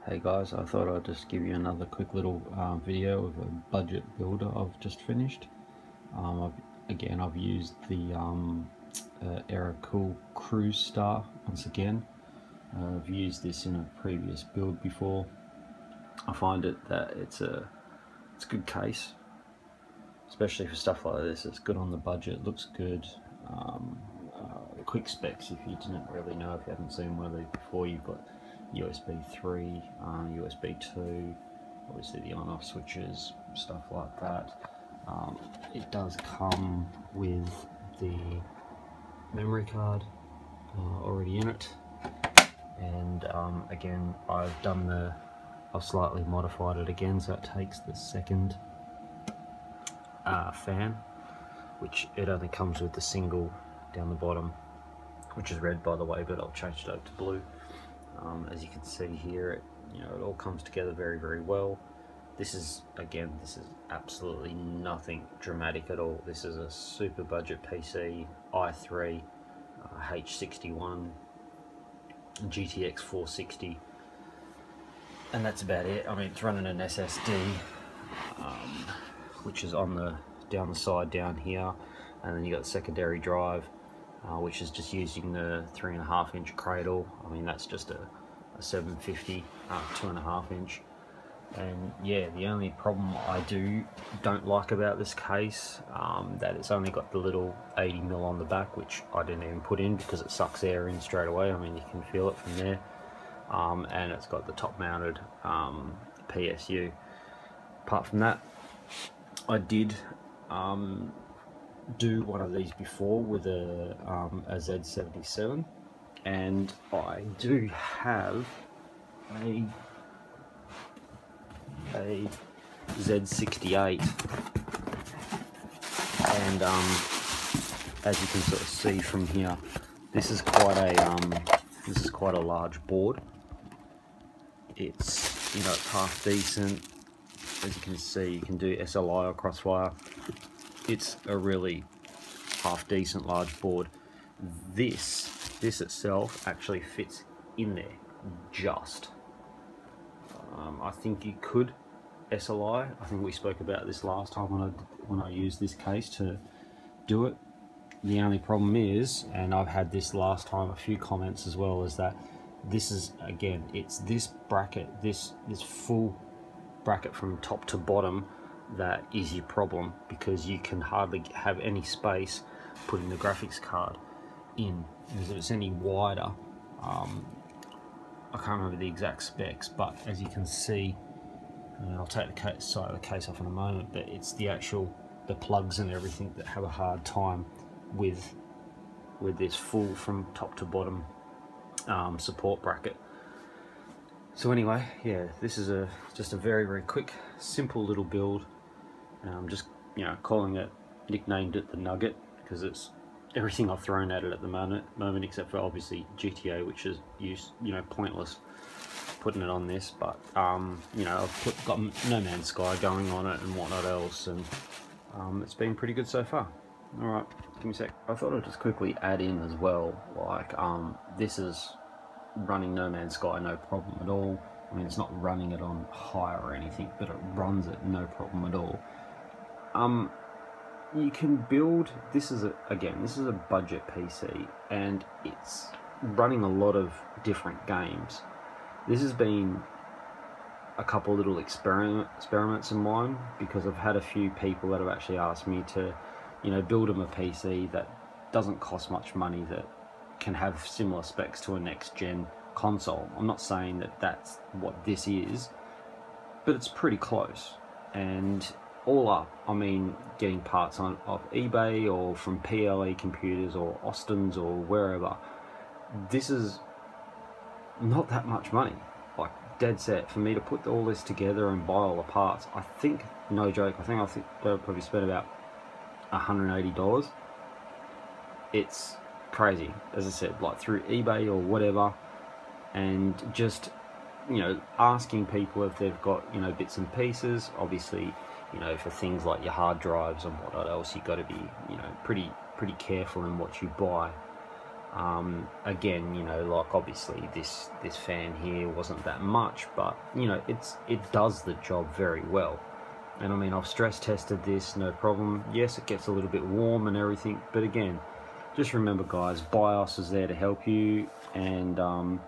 Hey guys, I thought I'd just give you another quick little video of a budget builder I've just finished. I've used the Aerocool Cruisestar once again. I've used this in a previous build before. I find that it's a good case, especially for stuff like this. It's good on the budget, looks good. Quick specs, if you didn't really know, if you haven't seen one of these before, you've got USB 3, USB 2, obviously the on-off switches, stuff like that. It does come with the memory card already in it, and again, I've slightly modified it again so it takes the second fan, which it only comes with the single down the bottom, which is red by the way, but I'll change it over to blue. As you can see here, it all comes together very well. This is absolutely nothing dramatic at all. This is a super budget PC, i3, H61, GTX 460, and that's about it. I mean, it's running an SSD, which is down the side down here, and then you got the secondary drive, which is just using the 3.5-inch cradle. I mean, that's just a 750 2.5 inch. And yeah, the only problem I don't like about this case, that it's only got the little 80mm on the back, which I didn't even put in because it sucks air in straight away. I mean, you can feel it from there. And it's got the top mounted PSU. Apart from that, I did do one of these before with a Z77, and I do have a Z68, and as you can sort of see from here, this is quite a large board. It's it's half decent. As you can see, you can do SLI or crossfire. It's a really half decent large board. This itself actually fits in there just. I think you could SLI. I think we spoke about this last time when I used this case to do it. The only problem is, and I've had this last time a few comments as well, is that this is, again, it's this bracket, this full bracket from top to bottom that is your problem, because you can hardly have any space putting the graphics card in. If it's any wider, I can't remember the exact specs, but as you can see, I'll take the side of the case off in a moment, but it's the plugs and everything that have a hard time with this full from top to bottom support bracket. So anyway, yeah, this is just a very quick, simple little build. Just nicknamed it the Nugget because it's everything I've thrown at it at the moment except for obviously GTA, which is pointless putting it on this. But I've got No Man's Sky going on it and whatnot else, and it's been pretty good so far. All right, give me a sec. I thought I'd just quickly add in as well, like this is running No Man's Sky no problem at all. I mean, it's not running it on high or anything, but it runs it no problem at all. You can build, this is a budget PC, and it's running a lot of different games. This has been a couple little experiments of mine, because I've had a few people that have actually asked me to build them a PC that doesn't cost much money, that can have similar specs to a next gen console. I'm not saying that that's what this is, but it's pretty close. And all up, I mean, getting parts off eBay or from PLE computers or Austin's or wherever, this is not that much money, like dead set, for me to put all this together and buy all the parts. I think, no joke, I think they'll probably spend about $180. It's crazy, as I said, like through eBay or whatever, and just asking people if they've got bits and pieces. Obviously, for things like your hard drives and whatnot else, you've got to be pretty careful in what you buy. Again, you know, like obviously this fan here wasn't that much, but you know, it does the job very well. And I mean, I've stress tested this, no problem. Yes, it gets a little bit warm and everything, but again, just remember guys, BIOS is there to help you. And I'm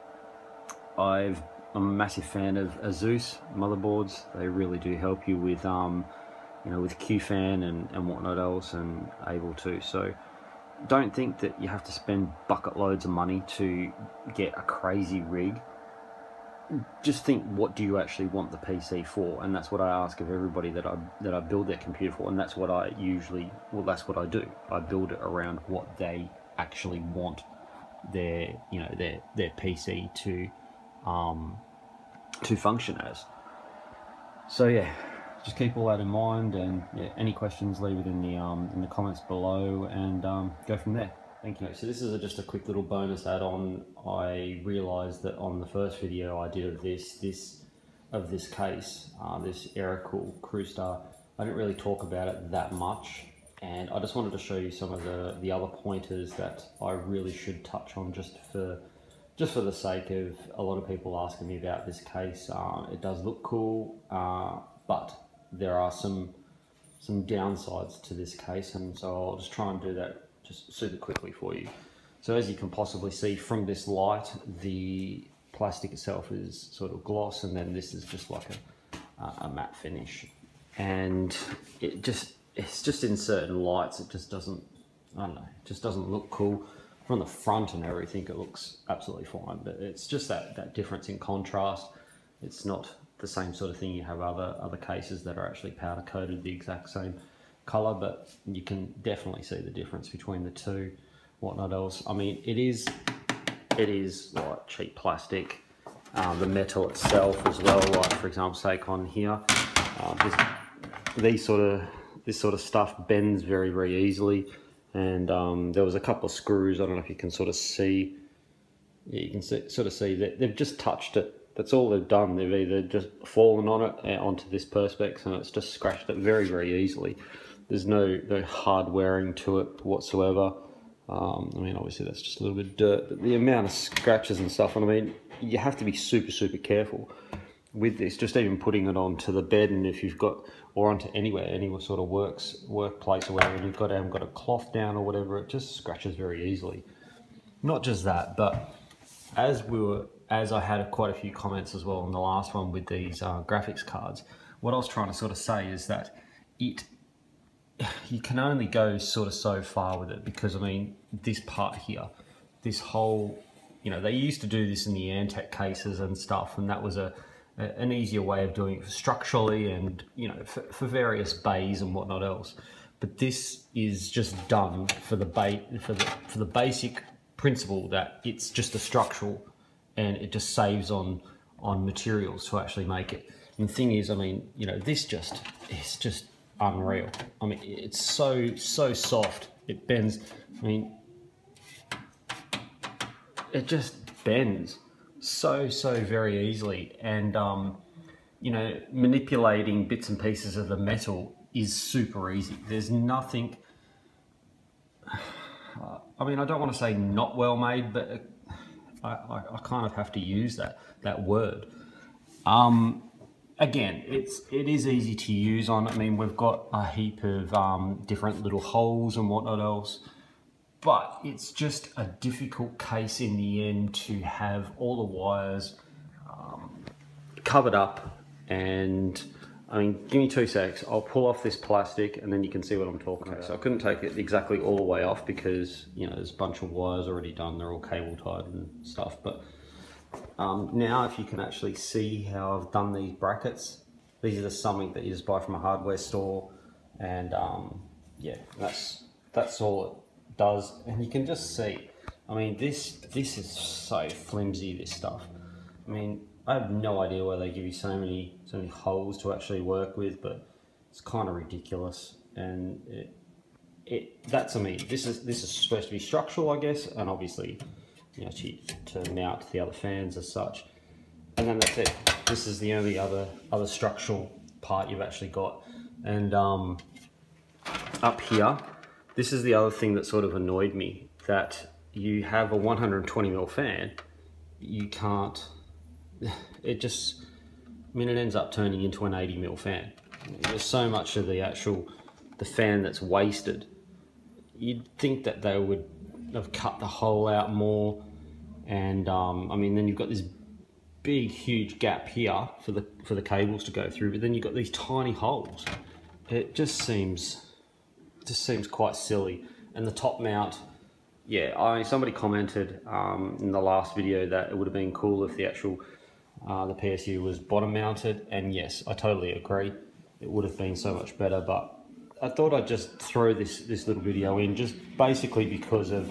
a massive fan of Asus motherboards. They really do help you with you know, with QFan and whatnot else, and able to. So don't think that you have to spend bucket loads of money to get a crazy rig. Just think, what do you actually want the PC for? And that's what I ask of everybody that I build their computer for, and that's what I usually, well, that's what I do. I build it around what they actually want their, you know, their PC to function as. So yeah, just keep all that in mind, and yeah, any questions, leave it in the comments below, and go from there. Thank you. So this is just a quick little bonus add-on. I realised that on the first video I did of this case, this Aerocool Cruisestar, I didn't really talk about it that much, and I just wanted to show you some of the other pointers that I really should touch on, just for the sake of a lot of people asking me about this case. It does look cool, but there are some downsides to this case, and so I'll just try and do that just super quickly for you. So as you can possibly see from this light, the plastic itself is sort of gloss, and then this is just like a matte finish, and it's just in certain lights it just doesn't, I don't know, it just doesn't look cool. From the front and everything it looks absolutely fine, but it's just that difference in contrast. It's not the same sort of thing. You have other cases that are actually powder coated the exact same color, but you can definitely see the difference between the two. Whatnot else, I mean, it is like cheap plastic. The metal itself as well, like for example, sake on here, this sort of stuff bends very easily, and there was a couple of screws, I don't know if you can sort of see, yeah, you can sort of see that they've just touched it. That's all they've done. They've either just fallen on it, onto this perspex, and it's just scratched it very easily. There's no hard wearing to it whatsoever. I mean, obviously that's just a little bit of dirt, but the amount of scratches and stuff, and I mean, you have to be super careful with this, just even putting it onto the bed, and if you've got, or onto any sort of workplace or whatever, and you've got a cloth down or whatever, it just scratches very easily. Not just that, but as I had quite a few comments as well on the last one with these graphics cards, what I was trying to sort of say is that you can only go sort of so far with it, because I mean, this part here, this whole, you know, they used to do this in the Antec cases and stuff, and that was an easier way of doing it structurally, and you know, for various bays and whatnot else. But this is just done for the basic principle that it's just a structural, and it just saves on materials to actually make it. And the thing is, I mean, you know, it's just unreal. I mean, it's so soft, it bends. I mean, it just bends so very easily, and you know, manipulating bits and pieces of the metal is super easy. There's nothing, I mean, I don't want to say not well made, but I kind of have to use that word. Again, it is easy to use on. I mean, we've got a heap of different little holes and whatnot else, but it's just a difficult case in the end to have all the wires covered up. And I mean, give me 2 secs, I'll pull off this plastic and then you can see what I'm talking about. So I couldn't take it exactly all the way off because, you know, there's a bunch of wires already done, they're all cable tied and stuff. But now if you can actually see how I've done these brackets, these are just something that you just buy from a hardware store, and yeah, that's all it does. And you can just see, I mean, this is so flimsy, this stuff. I mean, I have no idea why they give you so many holes to actually work with, but it's kind of ridiculous. And that's, I mean, this is supposed to be structural, I guess, and obviously, you know, to mount the other fans as such. And then that's it. This is the only other structural part you've actually got. And up here, this is the other thing that sort of annoyed me, that you have a 120mm fan, you can't, it just, I mean, it ends up turning into an 80mm fan. There's so much of the fan that's wasted. You'd think that they would have cut the hole out more, and I mean, then you've got this big, huge gap here for the cables to go through, but then you've got these tiny holes. It just seems quite silly. And the top mount, yeah, somebody commented in the last video that it would have been cool if the actual the PSU was bottom mounted, and yes, I totally agree. It would have been so much better, but I thought I'd just throw this little video in, just basically because of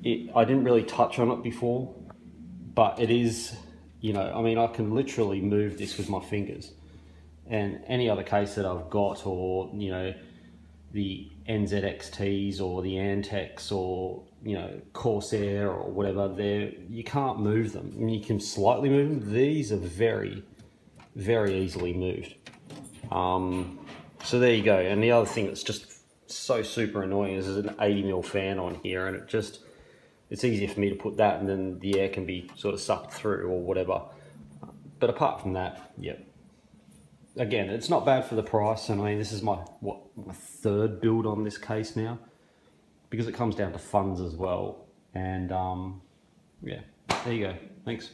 it. I didn't really touch on it before, but it is, you know, I mean, I can literally move this with my fingers. And any other case that I've got, or, you know, the NZXTs or the Antex or, you know, Corsair or whatever, you can't move them. I mean, you can slightly move them. These are very, very easily moved. So there you go. And the other thing that's just so super annoying is there's an 80mm fan on here, and it's easier for me to put that, and then the air can be sort of sucked through or whatever. But apart from that, yeah. Again, it's not bad for the price, and I mean, this is my third build on this case now, because it comes down to funds as well. And yeah, there you go. Thanks.